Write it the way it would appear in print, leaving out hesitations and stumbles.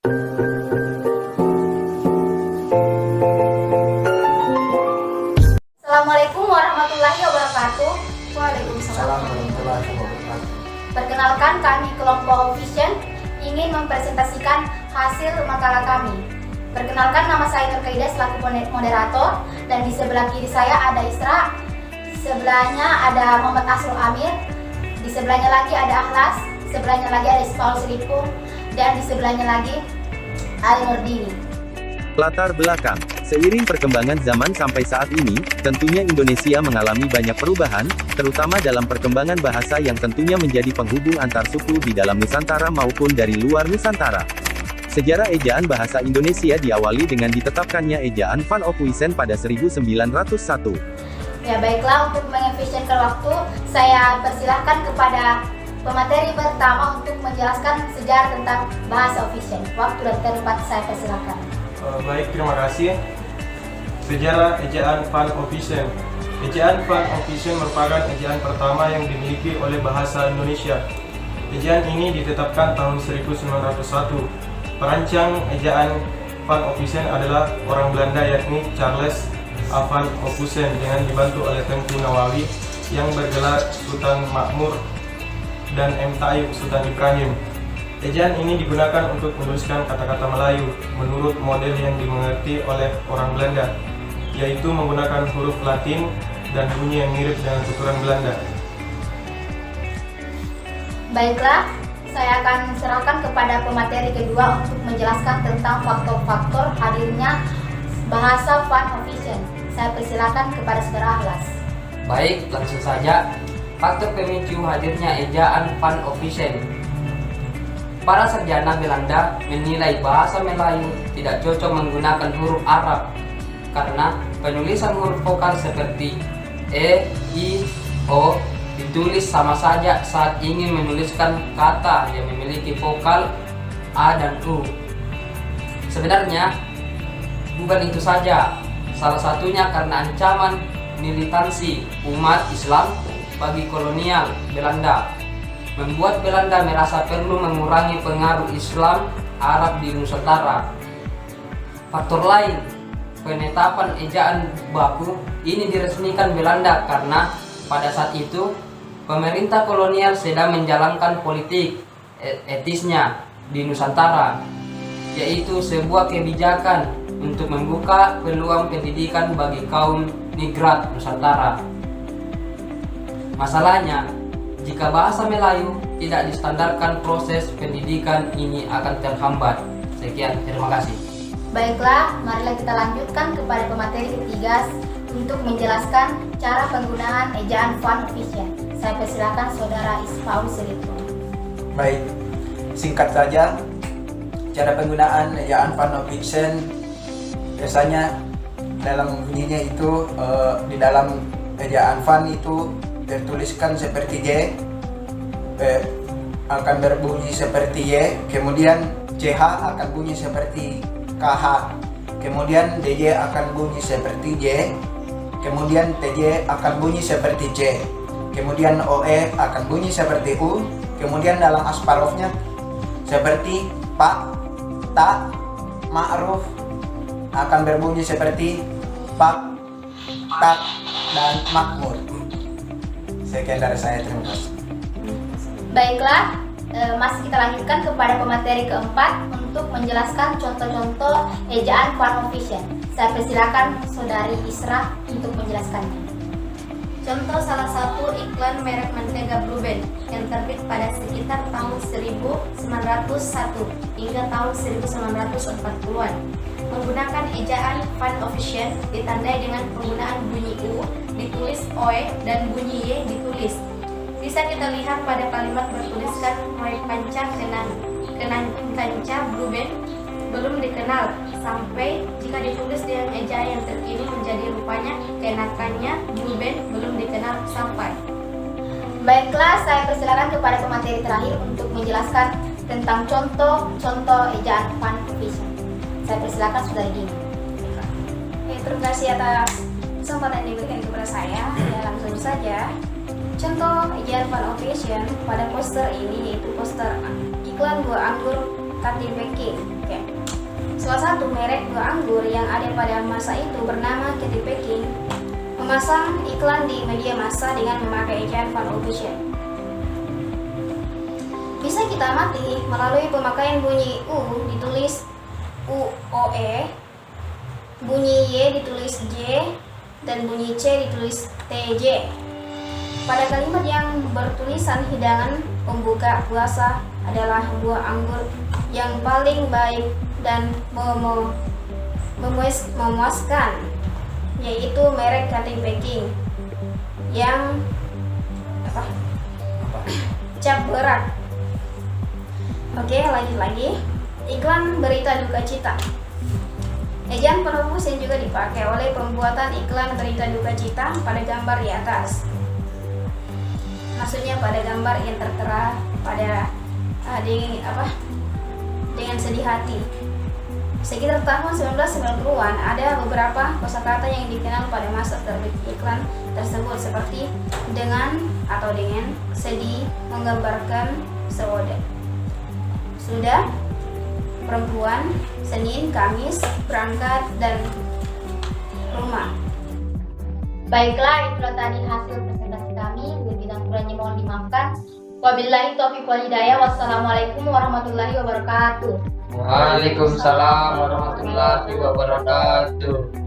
Assalamualaikum warahmatullahi wabarakatuh. Waalaikumsalam warahmatullahi wabarakatuh. Perkenalkan, kami kelompok Vision ingin mempresentasikan hasil makalah kami. Perkenalkan, nama saya Nur Kaida selaku moderator, dan di sebelah kiri saya ada Isra, di sebelahnya ada Muhammad Asrul Amir, di sebelahnya lagi ada Akhlas, di sebelahnya lagi ada Ismaul Siripung, dan di sebelahnya lagi Ali Nurdini. Latar belakang. Seiring perkembangan zaman sampai saat ini, tentunya Indonesia mengalami banyak perubahan, terutama dalam perkembangan bahasa yang tentunya menjadi penghubung antar suku di dalam Nusantara maupun dari luar Nusantara. Sejarah ejaan bahasa Indonesia diawali dengan ditetapkannya ejaan Van Ophuijsen pada 1901. Ya baiklah, untuk mengefisienkan waktu, saya persilahkan kepada pemateri pertama untuk menjelaskan sejarah tentang bahasa Ophuijsen. Waktu dan tempat saya persilahkan. Baik, terima kasih. Sejarah ejaan Van Ophuijsen. Ejaan Van Ophuijsen merupakan ejaan pertama yang dimiliki oleh bahasa Indonesia. Ejaan ini ditetapkan tahun 1901. Perancang ejaan Van Ophuijsen adalah orang Belanda, yakni Charles A. Van Ophuijsen, dengan dibantu oleh Tengku Nawawi yang bergelar Sultan Makmur dan M. Taib Sultan Ibrahim. Ejaan ini digunakan untuk menuliskan kata-kata Melayu menurut model yang dimengerti oleh orang Belanda, yaitu menggunakan huruf Latin dan bunyi yang mirip dengan tuturan Belanda. Baiklah, saya akan serahkan kepada pemateri kedua untuk menjelaskan tentang faktor-faktor hadirnya bahasa Van Ophuijsen. Saya persilakan kepada Saudara Akhlas. Baik, langsung saja. Faktor pemicu hadirnya ejaan Van Ophuijsen. Para sarjana Belanda menilai bahasa Melayu tidak cocok menggunakan huruf Arab karena penulisan huruf vokal seperti E, I, O ditulis sama saja saat ingin menuliskan kata yang memiliki vokal A dan U. Sebenarnya bukan itu saja, salah satunya karena ancaman militansi umat Islam bagi kolonial Belanda, membuat Belanda merasa perlu mengurangi pengaruh Islam Arab di Nusantara. Faktor lain, penetapan ejaan baku ini diresmikan Belanda karena pada saat itu pemerintah kolonial sedang menjalankan politik etisnya di Nusantara, yaitu sebuah kebijakan untuk membuka peluang pendidikan bagi kaum migran Nusantara. Masalahnya, jika bahasa Melayu tidak distandarkan, proses pendidikan ini akan terhambat. Sekian, terima kasih. Baiklah, marilah kita lanjutkan kepada pemateri ketiga untuk menjelaskan cara penggunaan ejaan Van Ophuijsen. Saya persilakan Saudara Ismaul Siripung. Baik, singkat saja, cara penggunaan ejaan Van Ophuijsen biasanya dalam bunyinya itu di dalam ejaan Van itu tertuliskan seperti J, akan berbunyi seperti Y, kemudian CH akan bunyi seperti KH, kemudian DJ akan bunyi seperti J, kemudian TJ akan bunyi seperti C, kemudian OE akan bunyi seperti U, kemudian dalam asparofnya seperti Pak, Ta, Ma'ruf akan berbunyi seperti Pak, Tak, dan Makmur. Sekian dari saya, terima kasih. Baiklah, masih kita lanjutkan kepada pemateri keempat untuk menjelaskan contoh-contoh ejaan Van Ophuijsen. Saya persilakan Saudari Isra untuk menjelaskannya. Contoh salah satu iklan merek mentega Blue Band yang terbit pada sekitar tahun 1901 hingga tahun 1940-an. Menggunakan ejaan Van Ophuijsen ditandai dengan penggunaan bunyi U ditulis OE dan bunyi Y ditulis. Bisa kita lihat pada kalimat bertuliskan Moe Panca Kenan Kanca Blue Band belum dikenal, sampai jika ditulis dengan ejaan yang terkini menjadi rupanya kenakannya Blue Band belum dikenal sampai. Baiklah, saya persilakan kepada pemateri terakhir untuk menjelaskan tentang contoh-contoh ejaan Van Ophuijsen. Saya persilakan Saudari Dini. Terima kasih atas kesempatan yang diberikan kepada saya. Ya, langsung saja. Contoh ejaan Van Ophuijsen pada poster ini yaitu poster iklan buah anggur cutting packing. Oke. Salah satu merek buah anggur yang ada pada masa itu bernama Cutting Packing memasang iklan di media massa dengan memakai ejaan Van Official. Bisa kita amati melalui pemakaian bunyi U ditulis UOE, bunyi Y ditulis J, dan bunyi C ditulis TJ. Pada kalimat yang bertulisan hidangan pembuka puasa adalah buah anggur yang paling baik dan memuaskan, yaitu merek Cutting Packing yang cap berat. Oke, lanjut lagi. Iklan berita duka cita. Ejaan Van Official juga dipakai oleh pembuatan iklan berita duka cita pada gambar di atas. Maksudnya pada gambar yang tertera pada dengan sedih hati. Sekitar tahun 1990-an ada beberapa kosakata yang dikenal pada masa terbit iklan tersebut seperti dengan atau dengan, sedih, menggambarkan, sudah, perempuan, Senin, Kamis, berangkat, dan rumah. Baiklah, itulah tadi hasil presentasi kami. Lebih dan kurangnya mohon dimaafkan. Wabillahi taufiq wal hidayah. Wassalamualaikum warahmatullahi wabarakatuh. Waalaikumsalam warahmatullahi wabarakatuh.